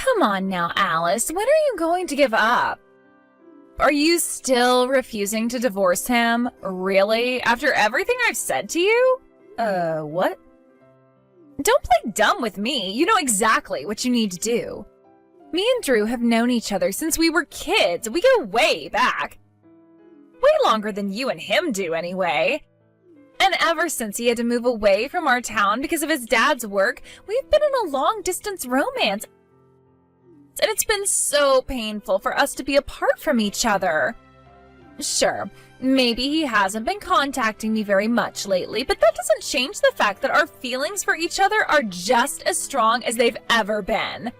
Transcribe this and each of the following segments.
Come on now, Alice. When are you going to give up? Are you still refusing to divorce him? Really? After everything I've said to you? What? Don't play dumb with me. You know exactly what you need to do. Me and Drew have known each other since we were kids. We go way back. Way longer than you and him do, anyway. And ever since he had to move away from our town because of his dad's work, we've been in a long-distance romance. And it's been so painful for us to be apart from each other. Sure, maybe he hasn't been contacting me very much lately, but that doesn't change the fact that our feelings for each other are just as strong as they've ever been.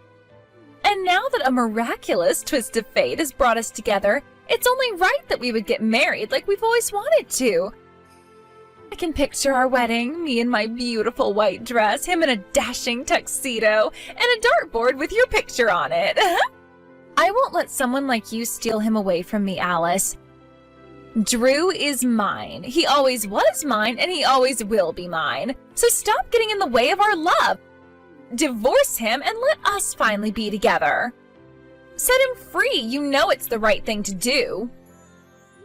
And now that a miraculous twist of fate has brought us together, it's only right that we would get married like we've always wanted to. I can picture our wedding, me in my beautiful white dress, him in a dashing tuxedo, and a dartboard with your picture on it. I won't let someone like you steal him away from me, Alice. Drew is mine. He always was mine, and he always will be mine. So stop getting in the way of our love. Divorce him and let us finally be together. Set him free. You know it's the right thing to do.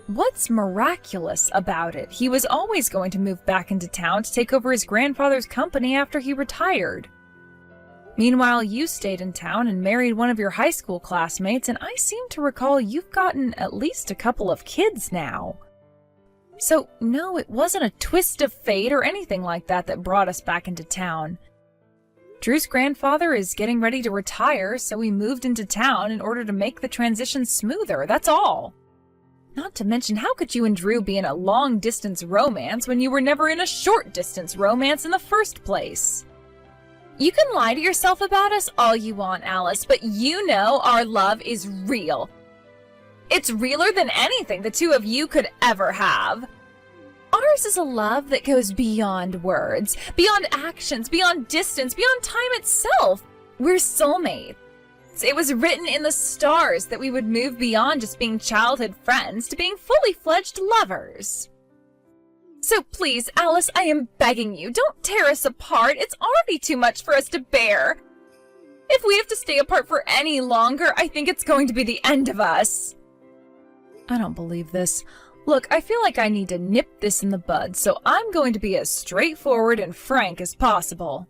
What's miraculous about it? He was always going to move back into town to take over his grandfather's company after he retired. Meanwhile, you stayed in town and married one of your high school classmates, and I seem to recall you've gotten at least a couple of kids now. So, no, it wasn't a twist of fate or anything like that that brought us back into town. Drew's grandfather is getting ready to retire, so we moved into town in order to make the transition smoother, that's all. Not to mention, how could you and Drew be in a long-distance romance when you were never in a short-distance romance in the first place? You can lie to yourself about us all you want, Alice, but you know our love is real. It's realer than anything the two of you could ever have. Ours is a love that goes beyond words, beyond actions, beyond distance, beyond time itself. We're soulmates. It was written in the stars that we would move beyond just being childhood friends to being fully fledged lovers. So please, Alice, I am begging you, don't tear us apart. It's already too much for us to bear. If we have to stay apart for any longer, I think it's going to be the end of us. I don't believe this. Look, I feel like I need to nip this in the bud, so I'm going to be as straightforward and frank as possible.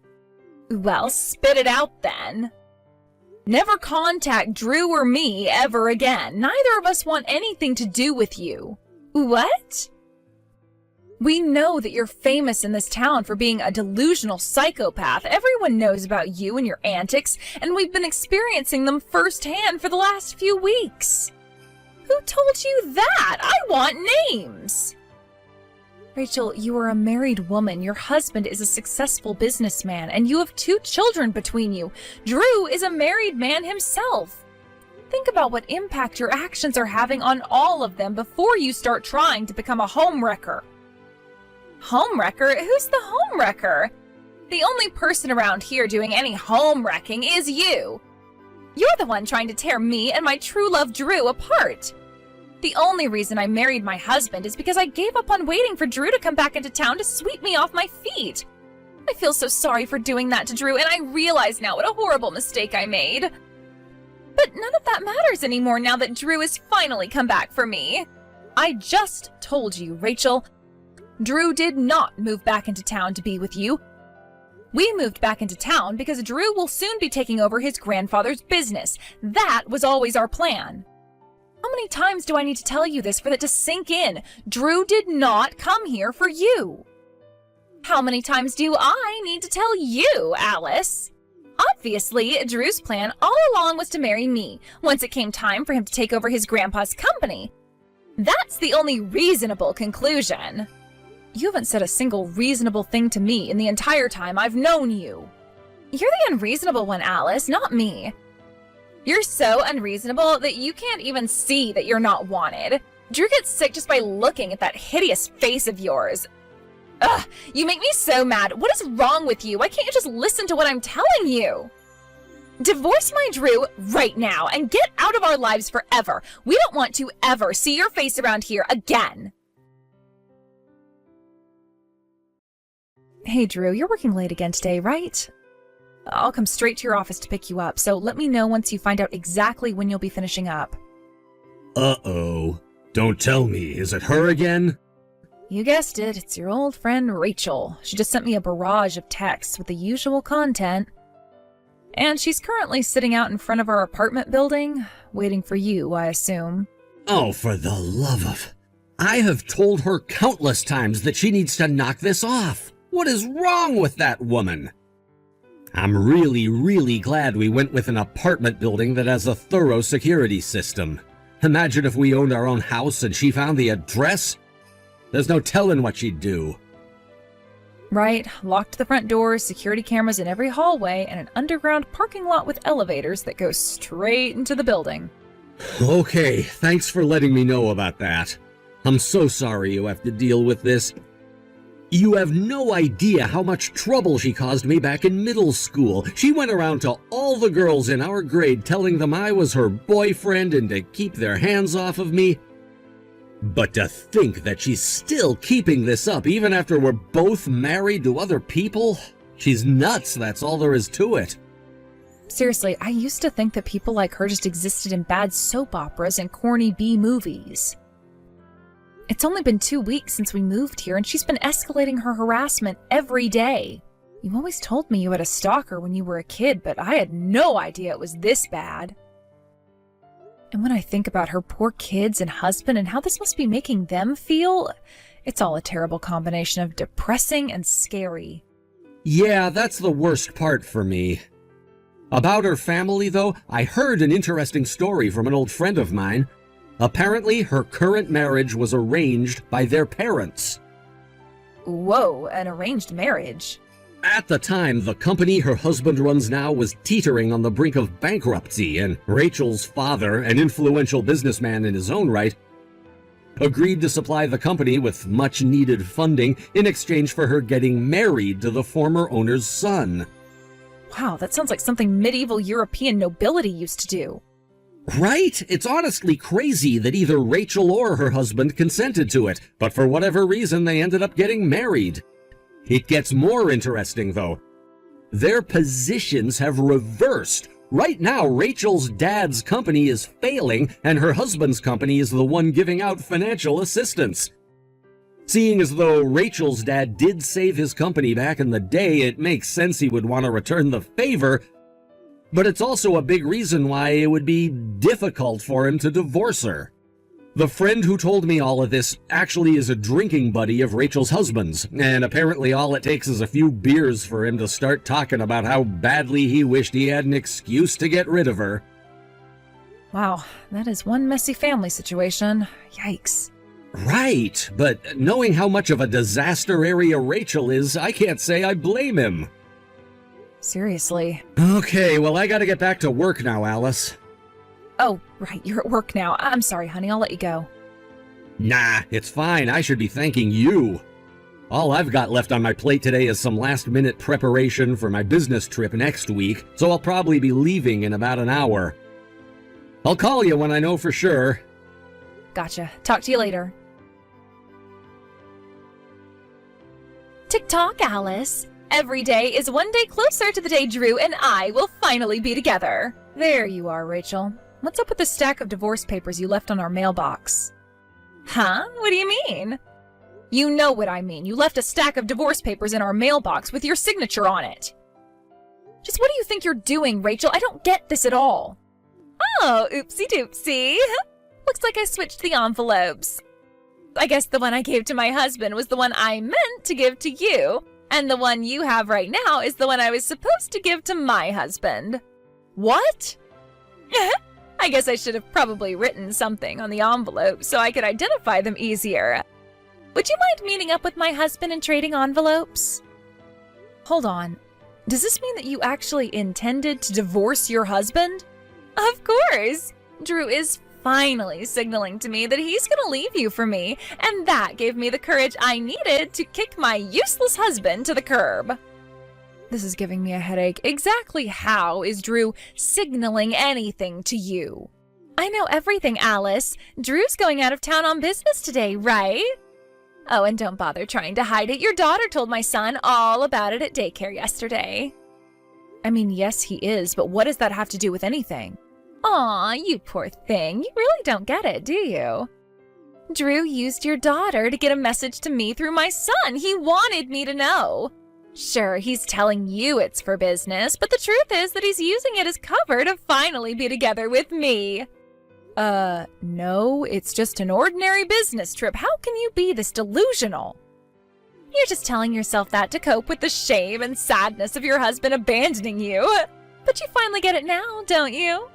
Well, spit it out then. Never contact Drew or me ever again. Neither of us want anything to do with you. What? We know that you're famous in this town for being a delusional psychopath. Everyone knows about you and your antics, and we've been experiencing them firsthand for the last few weeks. Who told you that? I want names. Rachel, you are a married woman. Your husband is a successful businessman, and you have 2 children between you. Drew is a married man himself. Think about what impact your actions are having on all of them before you start trying to become a homewrecker. Homewrecker? Who's the homewrecker? The only person around here doing any homewrecking is you. You're the one trying to tear me and my true love Drew apart. The only reason I married my husband is because I gave up on waiting for Drew to come back into town to sweep me off my feet. I feel so sorry for doing that to Drew, and I realize now what a horrible mistake I made. But none of that matters anymore now that Drew has finally come back for me. I just told you, Rachel. Drew did not move back into town to be with you. We moved back into town because Drew will soon be taking over his grandfather's business. That was always our plan. How many times do I need to tell you this for that to sink in? Drew did not come here for you. How many times do I need to tell you, Alice? Obviously, Drew's plan all along was to marry me once it came time for him to take over his grandpa's company. That's the only reasonable conclusion. You haven't said a single reasonable thing to me in the entire time I've known you. You're the unreasonable one, Alice, not me. You're so unreasonable that you can't even see that you're not wanted. Drew gets sick just by looking at that hideous face of yours. Ugh, you make me so mad. What is wrong with you? Why can't you just listen to what I'm telling you? Divorce my Drew right now and get out of our lives forever. We don't want to ever see your face around here again. Hey, Drew, you're working late again today, right? I'll come straight to your office to pick you up, so let me know once you find out exactly when you'll be finishing up. Uh-oh. Don't tell me, is it her again? You guessed it, it's your old friend Rachel. She just sent me a barrage of texts with the usual content. And she's currently sitting out in front of our apartment building, waiting for you, I assume. Oh, for the love of... I have told her countless times that she needs to knock this off. What is wrong with that woman? I'm really glad we went with an apartment building that has a thorough security system. Imagine if we owned our own house and she found the address. There's no telling what she'd do. Right, locked the front doors, security cameras in every hallway, and an underground parking lot with elevators that go straight into the building. Okay, thanks for letting me know about that. I'm so sorry you have to deal with this. You have no idea how much trouble she caused me back in middle school. She went around to all the girls in our grade telling them I was her boyfriend and to keep their hands off of me. But to think that she's still keeping this up even after we're both married to other people? She's nuts, that's all there is to it. Seriously, I used to think that people like her just existed in bad soap operas and corny B-movies. It's only been 2 weeks since we moved here, and she's been escalating her harassment every day. You always told me you had a stalker when you were a kid, but I had no idea it was this bad. And when I think about her poor kids and husband and how this must be making them feel, it's all a terrible combination of depressing and scary. Yeah, that's the worst part for me. About her family, though, I heard an interesting story from an old friend of mine. Apparently, her current marriage was arranged by their parents. Whoa, an arranged marriage? At the time, the company her husband runs now was teetering on the brink of bankruptcy, and Rachel's father, an influential businessman in his own right, agreed to supply the company with much-needed funding in exchange for her getting married to the former owner's son. Wow, that sounds like something medieval European nobility used to do. Right? It's honestly crazy that either Rachel or her husband consented to it, but for whatever reason they ended up getting married. It gets more interesting, though. Their positions have reversed. Right now, Rachel's dad's company is failing, and her husband's company is the one giving out financial assistance. Seeing as though Rachel's dad did save his company back in the day, it makes sense he would want to return the favor, but it's also a big reason why it would be difficult for him to divorce her. The friend who told me all of this actually is a drinking buddy of Rachel's husband's, and apparently all it takes is a few beers for him to start talking about how badly he wished he had an excuse to get rid of her. Wow, that is one messy family situation. Yikes. Right, but knowing how much of a disaster area Rachel is, I can't say I blame him. Seriously. Okay, well, I gotta get back to work now, Alice. Oh, right, you're at work now. I'm sorry, honey, I'll let you go. Nah, it's fine. I should be thanking you. All I've got left on my plate today is some last-minute preparation for my business trip next week, so I'll probably be leaving in about an hour. I'll call you when I know for sure. Gotcha. Talk to you later. Tick-tock, Alice. Every day is one day closer to the day Drew and I will finally be together. There you are, Rachel. What's up with the stack of divorce papers you left on our mailbox? Huh? What do you mean? You know what I mean. You left a stack of divorce papers in our mailbox with your signature on it. Just what do you think you're doing, Rachel? I don't get this at all. Oh, oopsie-doopsie. Looks like I switched the envelopes. I guess the one I gave to my husband was the one I meant to give to you, and the one you have right now is the one I was supposed to give to my husband. What? I guess I should have probably written something on the envelope so I could identify them easier. Would you mind meeting up with my husband and trading envelopes? Hold on. Does this mean that you actually intended to divorce your husband? Of course! Drew is finally signaling to me that he's gonna leave you for me, and that gave me the courage I needed to kick my useless husband to the curb. This is giving me a headache. Exactly how is Drew signaling anything to you? I know everything, Alice. Drew's going out of town on business today, right? Oh, and don't bother trying to hide it. Your daughter told my son all about it at daycare yesterday. I mean, yes, he is, but what does that have to do with anything? Aw, you poor thing. You really don't get it, do you? Drew used your daughter to get a message to me through my son. He wanted me to know. Sure, he's telling you it's for business, but the truth is that he's using it as cover to finally be together with me. No, it's just an ordinary business trip. How can you be this delusional? You're just telling yourself that to cope with the shame and sadness of your husband abandoning you. But you finally get it now, don't you?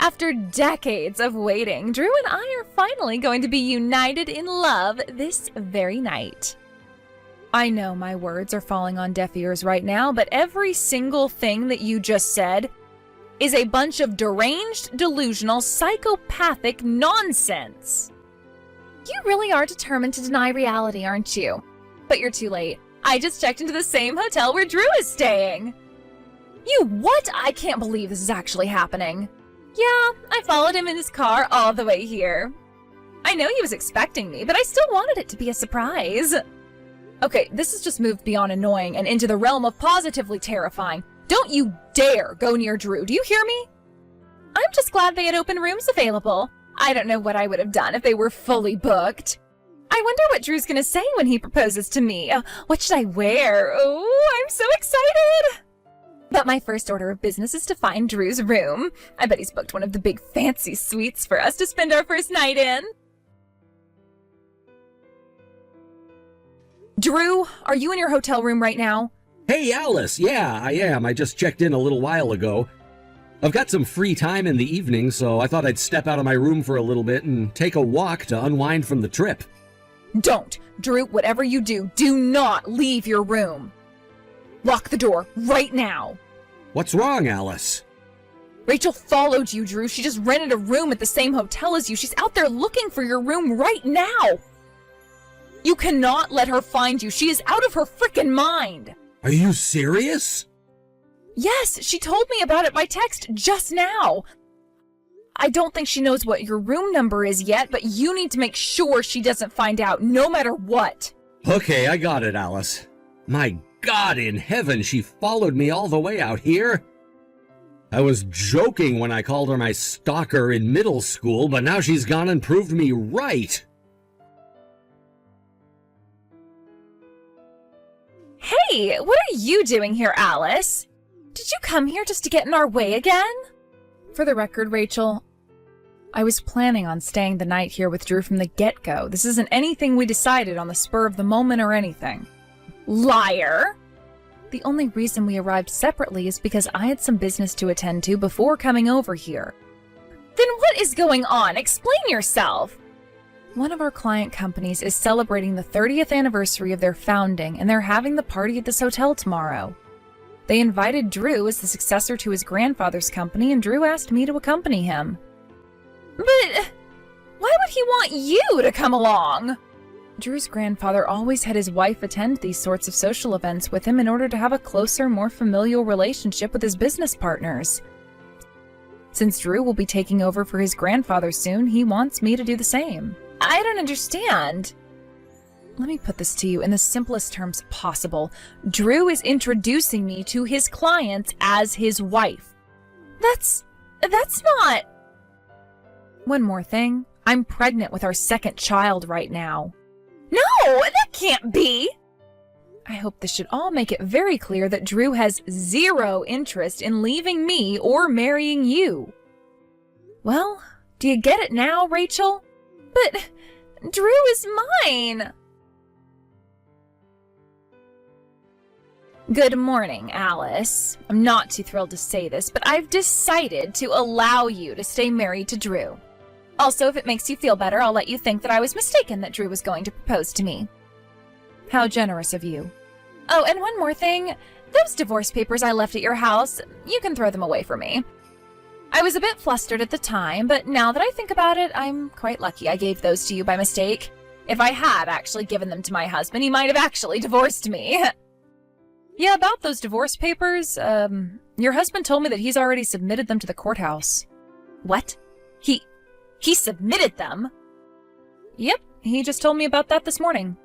After decades of waiting, Drew and I are finally going to be united in love this very night. I know my words are falling on deaf ears right now, but every single thing that you just said is a bunch of deranged, delusional, psychopathic nonsense. You really are determined to deny reality, aren't you? But you're too late. I just checked into the same hotel where Drew is staying. You what? I can't believe this is actually happening. Yeah, I followed him in his car all the way here. I know he was expecting me, but I still wanted it to be a surprise. Okay, this has just moved beyond annoying and into the realm of positively terrifying. Don't you dare go near Drew, do you hear me? I'm just glad they had open rooms available. I don't know what I would have done if they were fully booked. I wonder what Drew's gonna say when he proposes to me. What should I wear? Oh, I'm so excited! But my first order of business is to find Drew's room. I bet he's booked one of the big fancy suites for us to spend our first night in. Drew, are you in your hotel room right now? Hey, Alice, yeah, I am. I just checked in a little while ago. I've got some free time in the evening, so I thought I'd step out of my room for a little bit and take a walk to unwind from the trip. Don't. Drew, whatever you do, do not leave your room. Lock the door right now. What's wrong, Alice? Rachel followed you, Drew. She just rented a room at the same hotel as you. She's out there looking for your room right now. You cannot let her find you. She is out of her frickin' mind. Are you serious? Yes, she told me about it by text just now. I don't think she knows what your room number is yet, but you need to make sure she doesn't find out, no matter what. Okay, I got it, Alice. My God in heaven, she followed me all the way out here. I was joking when I called her my stalker in middle school, but now she's gone and proved me right. Hey, what are you doing here, Alice? Did you come here just to get in our way again? For the record, Rachel, I was planning on staying the night here with Drew from the get-go. This isn't anything we decided on the spur of the moment or anything. Liar! The only reason we arrived separately is because I had some business to attend to before coming over here. Then what is going on? Explain yourself! One of our client companies is celebrating the 30th anniversary of their founding, and they're having the party at this hotel tomorrow. They invited Drew as the successor to his grandfather's company, and Drew asked me to accompany him. But why would he want you to come along? Drew's grandfather always had his wife attend these sorts of social events with him in order to have a closer, more familial relationship with his business partners. Since Drew will be taking over for his grandfather soon, he wants me to do the same. I don't understand. Let me put this to you in the simplest terms possible. Drew is introducing me to his clients as his wife. That's not... One more thing. I'm pregnant with our second child right now. No, that can't be! I hope this should all make it very clear that Drew has zero interest in leaving me or marrying you. Well, do you get it now, Rachel? But Drew is mine! Good morning, Alice. I'm not too thrilled to say this, but I've decided to allow you to stay married to Drew. Also, if it makes you feel better, I'll let you think that I was mistaken that Drew was going to propose to me. How generous of you. Oh, and one more thing. Those divorce papers I left at your house, you can throw them away for me. I was a bit flustered at the time, but now that I think about it, I'm quite lucky I gave those to you by mistake. If I had actually given them to my husband, he might have actually divorced me. Yeah, about those divorce papers, your husband told me that he's already submitted them to the courthouse. What? He submitted them? Yep, he just told me about that this morning.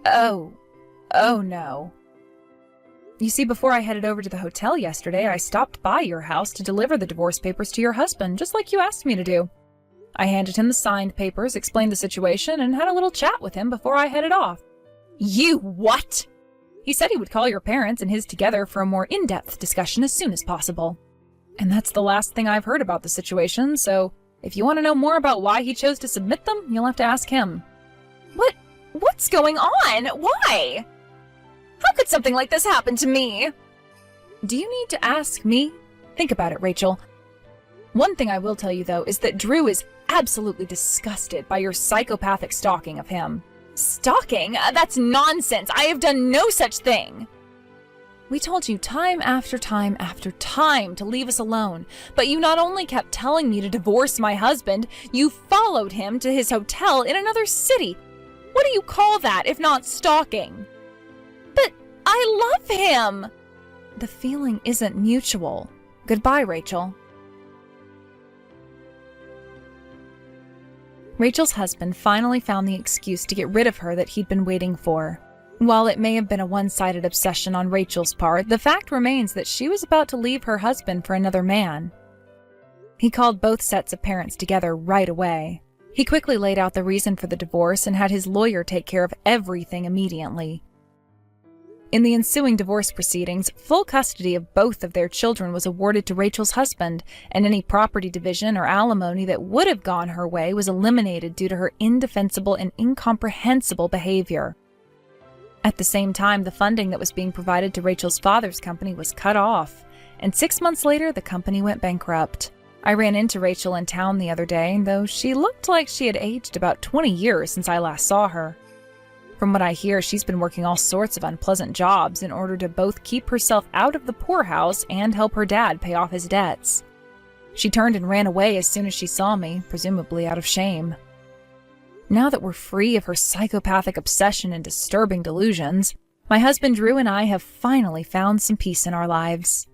Oh no. You see, before I headed over to the hotel yesterday, I stopped by your house to deliver the divorce papers to your husband, just like you asked me to do. I handed him the signed papers, explained the situation, and had a little chat with him before I headed off. You what? He said he would call your parents and his together for a more in-depth discussion as soon as possible. And that's the last thing I've heard about the situation, so if you want to know more about why he chose to submit them, you'll have to ask him. What's going on? Why? How could something like this happen to me? Do you need to ask me? Think about it, Rachel. One thing I will tell you, though, is that Drew is absolutely disgusted by your psychopathic stalking of him. Stalking? That's nonsense. I have done no such thing. We told you time after time after time to leave us alone, but you not only kept telling me to divorce my husband, you followed him to his hotel in another city. What do you call that if not stalking? But I love him! The feeling isn't mutual. Goodbye, Rachel. Rachel's husband finally found the excuse to get rid of her that he'd been waiting for. While it may have been a one-sided obsession on Rachel's part, the fact remains that she was about to leave her husband for another man. He called both sets of parents together right away. He quickly laid out the reason for the divorce and had his lawyer take care of everything immediately. In the ensuing divorce proceedings, full custody of both of their children was awarded to Rachel's husband, and any property division or alimony that would have gone her way was eliminated due to her indefensible and incomprehensible behavior. At the same time, the funding that was being provided to Rachel's father's company was cut off, and 6 months later, the company went bankrupt. I ran into Rachel in town the other day, though she looked like she had aged about 20 years since I last saw her. From what I hear, she's been working all sorts of unpleasant jobs in order to both keep herself out of the poorhouse and help her dad pay off his debts. She turned and ran away as soon as she saw me, presumably out of shame. Now that we're free of her psychopathic obsession and disturbing delusions, my husband Drew and I have finally found some peace in our lives.